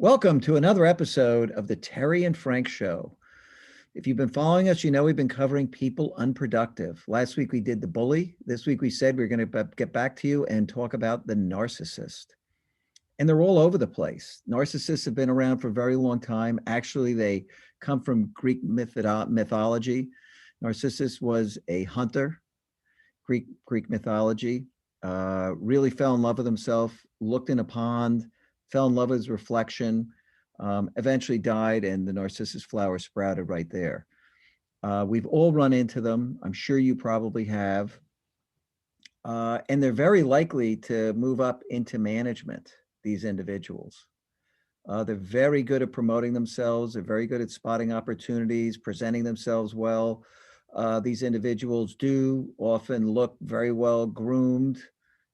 Welcome to another episode of the Terry and Frank Show. If you've been following us, you know we've been covering people unproductive. Last week we did the bully. This week we said we're going to get back to you and talk about the narcissist. And they're all over the place. Narcissists have been around for a very long time. Actually, they come from Greek mythology. Narcissus was a hunter, Greek mythology, really fell in love with himself, looked in a pond, fell in love with his reflection, eventually died, and the narcissus flower sprouted right there. We've all run into them. I'm sure you probably have. And they're very likely to move up into management, these individuals. They're very good at promoting themselves. They're very good at spotting opportunities, presenting themselves well. These individuals do often look very well groomed.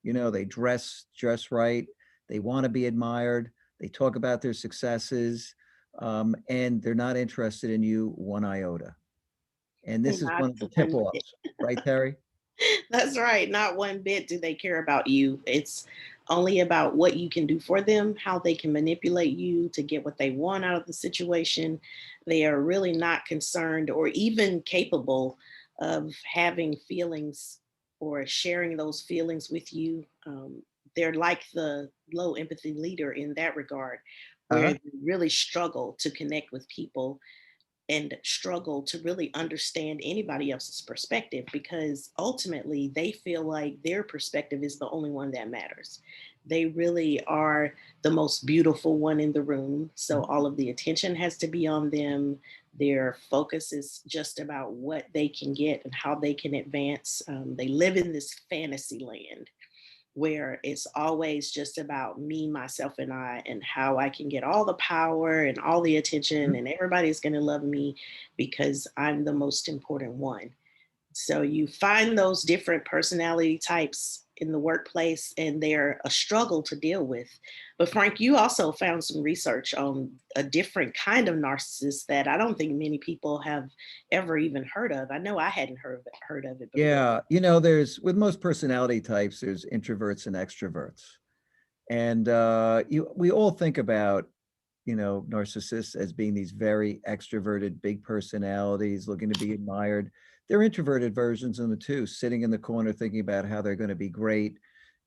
You know, they dress right. They want to be admired. They talk about their successes, and they're not interested in you one iota. And this is Not one of the one bit. tip-offs, right, Terry? That's right. Not one bit do they care about you. It's only about what you can do for them, how they can manipulate you to get what they want out of the situation. They are really not concerned or even capable of having feelings or sharing those feelings with you. They're like the low empathy leader in that regard, where Uh-huh. they really struggle to connect with people and struggle to really understand anybody else's perspective because ultimately they feel like their perspective is the only one that matters. They really are the most beautiful one in the room. So all of the attention has to be on them. Their focus is just about what they can get and how they can advance. They live in this fantasy land where it's always just about me, myself, and I, and how I can get all the power and all the attention, Mhm. and everybody's going to love me because I'm the most important one. So you find those different personality types in the workplace, and they're a struggle to deal with. But Frank, you also found some research on a different kind of narcissist that I don't think many people have ever even heard of. I know I hadn't heard of it before. Yeah, there's with most personality types, there's introverts and extroverts. And we all think about, narcissists as being these very extroverted, big personalities, looking to be admired. They're introverted versions of the two, sitting in the corner thinking about how they're going to be great,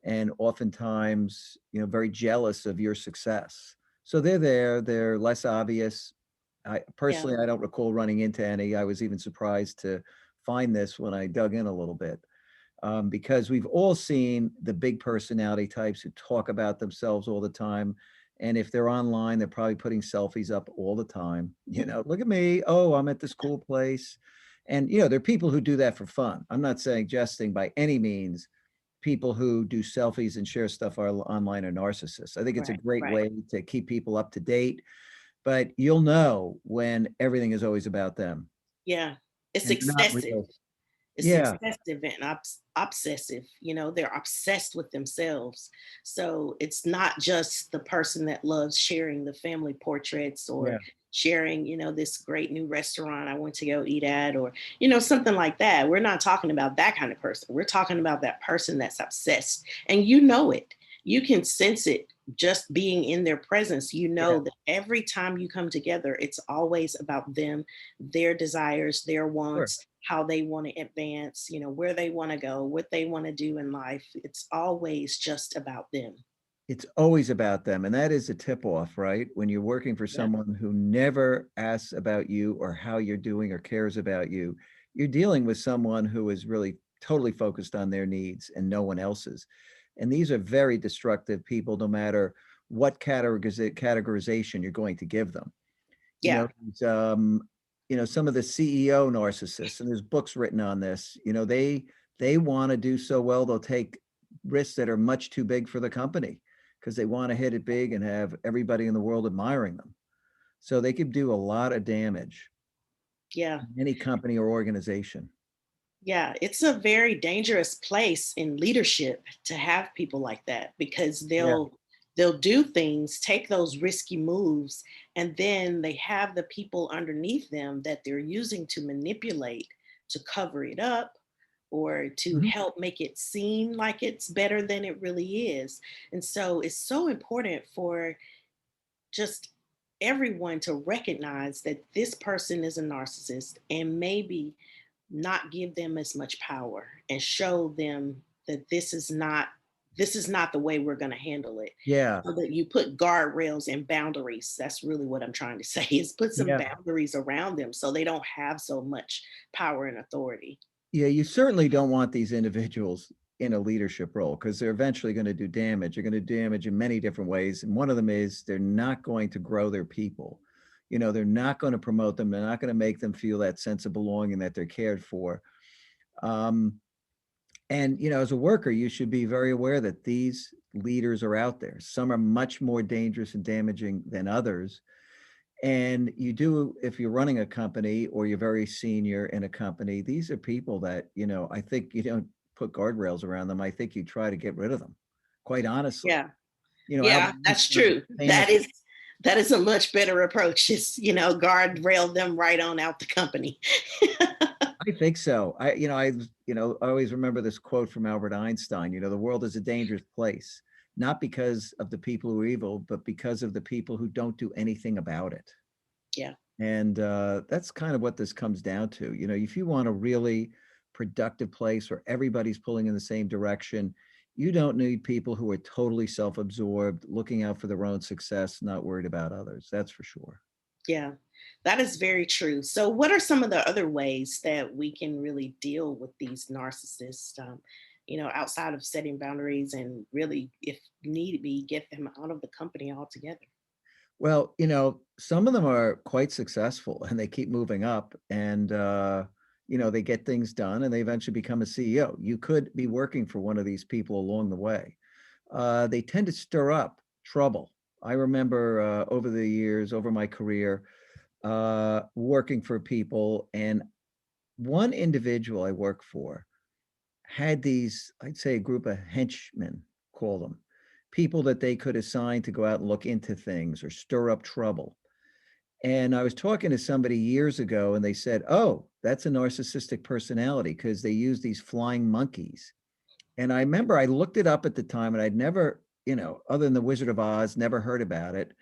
and oftentimes, very jealous of your success. So they're there, they're less obvious. I Yeah. personally, I don't recall running into any. I was even surprised to find this when I dug in a little bit, because we've all seen the big personality types who talk about themselves all the time. And if they're online, they're probably putting selfies up all the time. Look at me. Oh, I'm at this cool place. And, there are people who do that for fun. I'm not saying jesting by any means. People who do selfies and share stuff online are narcissists. I think it's a Right, great right. way to keep people up to date, but you'll know when everything is always about them Yeah. It's and they're not excessive. real. It's Yeah, excessive and obsessive. They're obsessed with themselves. So it's not just the person that loves sharing the family portraits or yeah. sharing, this great new restaurant I went to go eat at, or, something like that. We're not talking about that kind of person. We're talking about that person that's obsessed. And you know it. You can sense it just being in their presence. You Yeah, know that every time you come together, it's always about them, their desires, their sure. wants, how they want to advance, where they want to go, what they want to do in life. It's always just about them. It's always about them, and that is a tip off, right? When you're working for Yeah. someone who never asks about you or how you're doing or cares about you, you're dealing with someone who is really totally focused on their needs and no one else's. And these are very destructive people, no matter what categorization you're going to give them. You Yeah. know, these, some of the CEO narcissists, and there's books written on this, they want to do so well, they'll take risks that are much too big for the company because they want to hit it big and have everybody in the world admiring them. So they could do a lot of damage Yeah. in any company or organization. Yeah. It's a very dangerous place in leadership to have people like that because Yeah. they'll do things, take those risky moves, and then they have the people underneath them that they're using to manipulate, to cover it up, or to Mhm. help make it seem like it's better than it really is. And so it's so important for just everyone to recognize that this person is a narcissist and maybe not give them as much power and show them that this is not the way we're going to handle it, Yeah. so that you put guardrails and boundaries. That's really what I'm trying to say, is put some Yeah. boundaries around them so they don't have so much power and authority. Yeah, you certainly don't want these individuals in a leadership role because they're eventually going to do damage. They're going to do damage in many different ways. And one of them is they're not going to grow their people. They're not going to promote them. They're not going to make them feel that sense of belonging that they're cared for. Um, and, as a worker, you should be very aware that these leaders are out there. Some are much more dangerous and damaging than others. And if you're running a company or you're very senior in a company, these are people that, I think you don't put guardrails around them. I think you try to get rid of them, quite honestly. Yeah. Albert Yeah, that's Einstein true. famous. That is a much better approach. Is, guardrail them right on out the company. I think so. I always remember this quote from Albert Einstein, the world is a dangerous place, not because of the people who are evil, but because of the people who don't do anything about it. Yeah. And that's kind of what this comes down to. If you want a really productive place where everybody's pulling in the same direction, you don't need people who are totally self-absorbed, looking out for their own success, not worried about others. That's for sure. Yeah, that is very true. So, what are some of the other ways that we can really deal with these narcissists? Outside of setting boundaries and really, if need be, get them out of the company altogether. Well, some of them are quite successful and they keep moving up and, they get things done and they eventually become a CEO. You could be working for one of these people along the way. They tend to stir up trouble. I remember over the years, over my career, working for people, and one individual I worked for had these, I'd say, a group of henchmen, call them, people that they could assign to go out and look into things or stir up trouble. And I was talking to somebody years ago and they said, oh, that's a narcissistic personality because they use these flying monkeys. And I remember I looked it up at the time and I'd never, other than the Wizard of Oz, never heard about it. Mhm.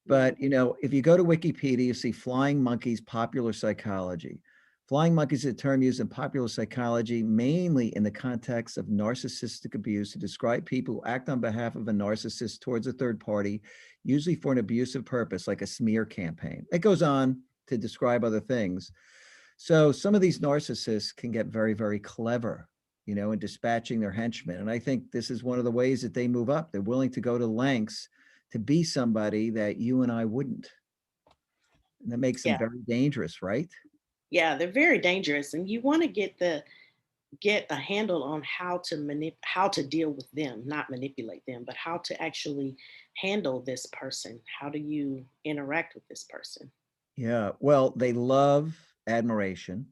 But, if you go to Wikipedia, you see flying monkeys, popular psychology. Flying monkeys is a term used in popular psychology, mainly in the context of narcissistic abuse to describe people who act on behalf of a narcissist towards a third party, usually for an abusive purpose, like a smear campaign. It goes on to describe other things. So some of these narcissists can get very, very clever, in dispatching their henchmen. And I think this is one of the ways that they move up. They're willing to go to lengths to be somebody that you and I wouldn't. And that makes them Yeah, very dangerous, right? yeah, they're very dangerous, and you want to get a handle on how to deal with them, not manipulate them, but how to actually handle this person. How do you interact with this person? Yeah. Well, they love admiration.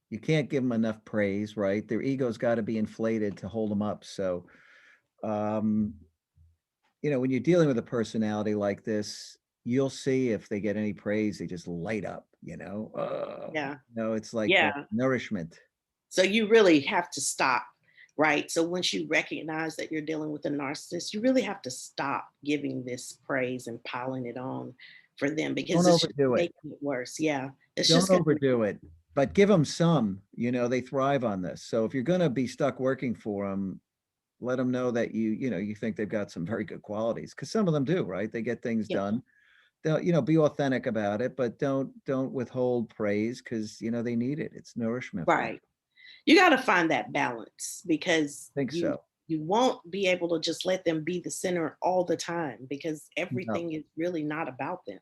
You can't give them enough praise, right? Their ego's got to be inflated to hold them up. So, um, when you're dealing with a personality like this, you'll see if they get any praise, they just light up, Yeah, it's like yeah. nourishment. So you really have to stop, right? So once you recognize that you're dealing with a narcissist, you really have to stop giving this praise and piling it on for them, because Don't it's just overdo it. making it worse. Yeah, it's Don't just going to. overdo it, but give them some, they thrive on this. So if you're going to be stuck working for them, let them know that you think they've got some very good qualities because some of them do, right? They get things Yeah, done. They'll, be authentic about it, but don't withhold praise because, they need it. It's nourishment for them. right. You got to find that balance, because I think you so. you won't be able to just let them be the center all the time, because No. everything is really not about them.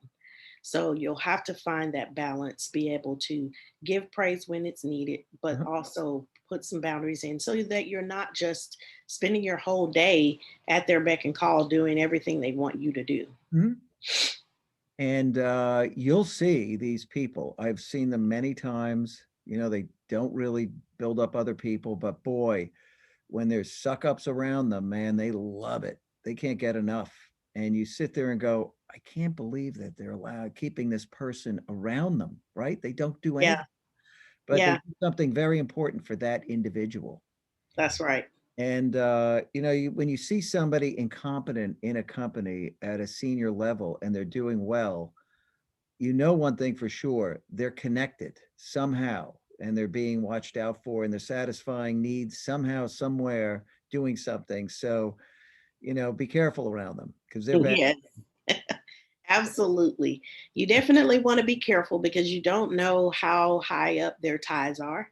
So you'll have to find that balance, be able to give praise when it's needed, but Uh-huh. also put some boundaries in so that you're not just spending your whole day at their beck and call doing everything they want you to do. Mhm. And you'll see these people. I've seen them many times. They don't really build up other people, but boy, when there's suck ups around them, man, they love it. They can't get enough. And you sit there and go, I can't believe that they're allowed keeping this person around them, right? They don't do Yeah, anything, but they yeah, do something very important for that individual. that's right. And, when you see somebody incompetent in a company at a senior level and they're doing well, one thing for sure, they're connected somehow and they're being watched out for and they're satisfying needs somehow, somewhere, doing something. So, be careful around them because they're bad, Yes, absolutely. You definitely want to be careful because you don't know how high up their ties are,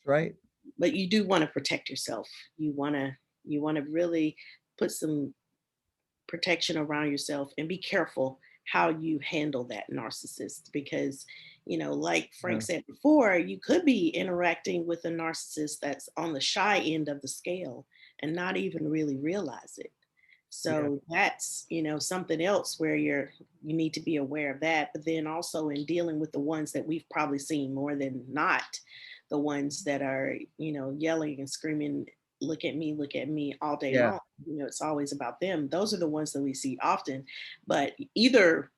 right? but you do want to protect yourself. You want to really put some protection around yourself and be careful how you handle that narcissist because like Yeah. Frank said before, you could be interacting with a narcissist that's on the shy end of the scale and not even really realize it. Yeah. So that's something else where you need to be aware of that, but then also in dealing with the ones that we've probably seen more than not, the ones that are yelling and screaming, look at me all day Yeah. long. It's always about them. Those are the ones that we see often. But either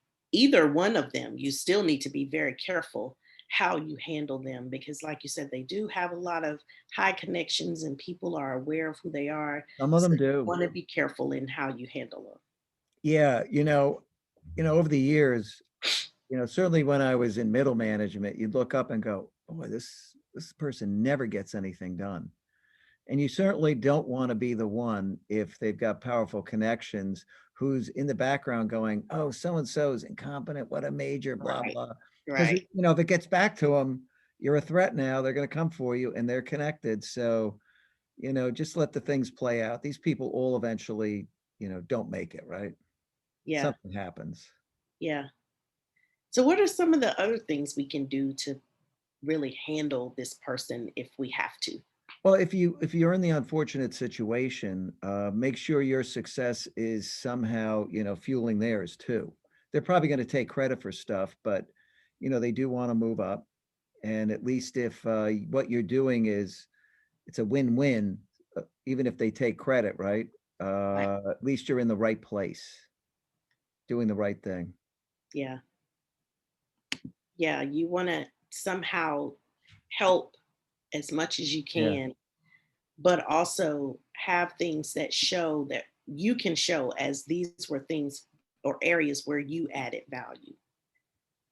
one of them, you still need to be very careful how you handle them because like you said, they do have a lot of high connections and people are aware of who they are. Some of So them you do. want to be careful in how you handle them. Yeah. Over the years, certainly when I was in middle management, you'd look up and go, boy, this person never gets anything done. And you certainly don't want to be the one if they've got powerful connections who's in the background going, oh, so and so is incompetent. What a major, blah, Right. blah. Because, Right. if it gets back to them, you're a threat now. They're going to come for you and they're connected. So, just let the things play out. These people all eventually, don't make it, right? Yeah. Something happens. Yeah. So what are some of the other things we can do to really handle this person if we have to? Well, if you're in the unfortunate situation, make sure your success is somehow, fueling theirs too. They're probably going to take credit for stuff, but they do want to move up. And at least if what you're doing is it's a win-win, even if they take credit, right? Right. At least you're in the right place, doing the right thing. Yeah. Yeah. You want to somehow help as much as you Yeah. can, but also have things that show that you can show as these were things or areas where you added value.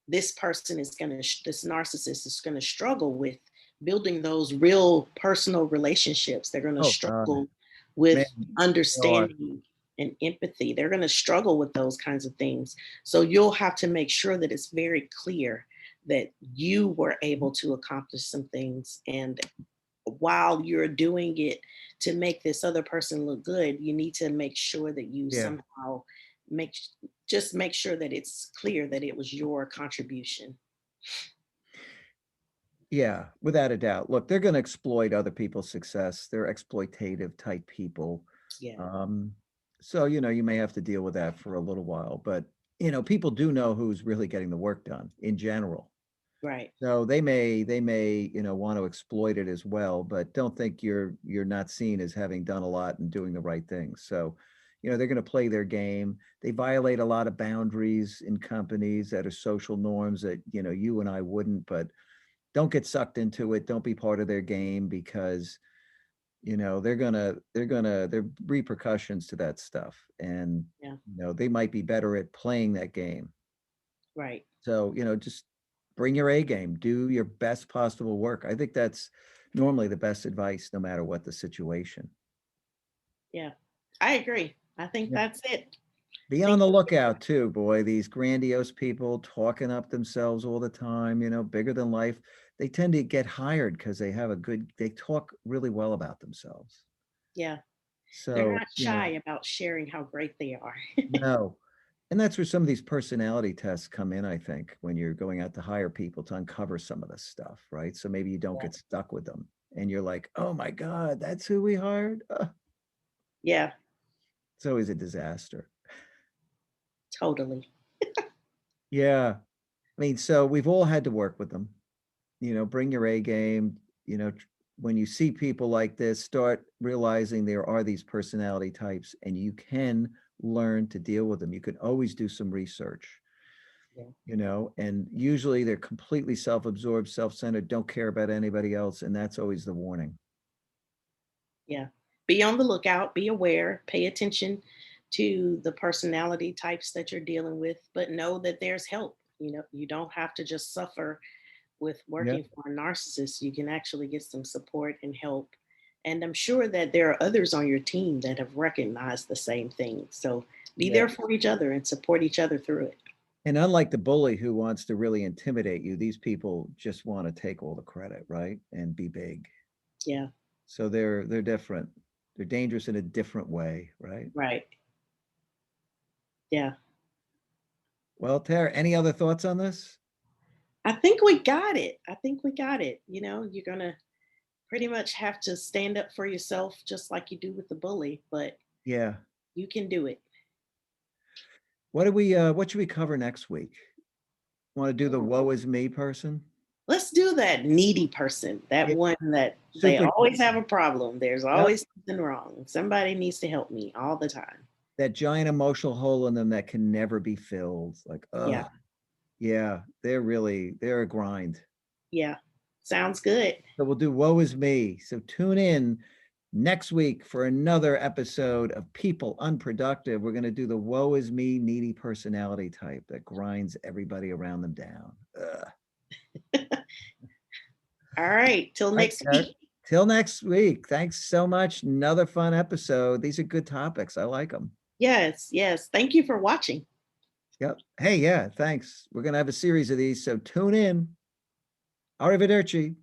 This narcissist is going to struggle with building those real personal relationships. They're going to Oh God, struggle man, with they are. understanding and empathy. They're going to struggle with those kinds of things. So you'll have to make sure that it's very clear that you were able to accomplish some things, and while you're doing it to make this other person look good, you need to make sure that you Yeah. somehow make just make sure that it's clear that it was your contribution. Yeah, without a doubt. Look, they're going to exploit other people's success. They're exploitative type people. Yeah. Um, so, you may have to deal with that for a little while, but people do know who's really getting the work done in general. Right. So they may, want to exploit it as well, but don't think you're not seen as having done a lot and doing the right thing. So, they're going to play their game. They violate a lot of boundaries in companies that are social norms that, you and I wouldn't, but don't get sucked into it. Don't be part of their game because there are repercussions to that stuff, and Yeah. they might be better at playing that game. Right. So just bring your A game. Do your best possible work. I think that's normally the best advice, no matter what the situation. Yeah. I agree. I think Yeah. that's it. Be on Think the lookout too, boy. These grandiose people talking up themselves all the time, bigger than life. They tend to get hired because they talk really well about themselves. yeah. They're So, not shy about sharing how great they are. no. And that's where some of these personality tests come in, I think, when you're going out to hire people to uncover some of this stuff, right? So maybe you don't Yeah. get stuck with them and you're like, oh my God, that's who we hired. Yeah, It's always a disaster. totally. Yeah. I mean, so we've all had to work with them, bring your A game, when you see people like this, start realizing there are these personality types and you can learn to deal with them. You can always do some research. Yeah. And usually they're completely self-absorbed, self-centered, don't care about anybody else, and that's always the warning. Yeah. be on the lookout, be aware, pay attention to the personality types that you're dealing with, but know that there's help. You don't have to just suffer with Yeah. working for a narcissist. You can actually get some support and help. And I'm sure that there are others on your team that have recognized the same thing. So be Yeah. there for each other and support each other through it. And unlike the bully who wants to really intimidate you, these people just want to take all the credit, right? And be big. Yeah, So they're different. They're dangerous in a different way, right? right. Yeah. Well, Tara, any other thoughts on this? I think we got it. I think we got it. You're going to pretty much have to stand up for yourself just like you do with the bully, but Yeah. you can do it. What should we cover next week? Want to do the woe is me person? Let's do that needy person, that Yeah. one that they Super. always have a problem. There's Yep. always something wrong. Somebody needs to help me all the time. That giant emotional hole in them that can never be filled. Like, Yeah. yeah, they're a grind. Yeah. Sounds good. So we'll do woe is me. So tune in next week for another episode of People Unproductive. We're going to do the woe is me needy personality type that grinds everybody around them down. All right. Till Right, next Tara. week. Till next week. Thanks so much. Another fun episode. These are good topics. I like them. Yes. Yes. Thank you for watching. Yep. Hey, yeah, thanks. We're going to have a series of these. So tune in. Arrivederci.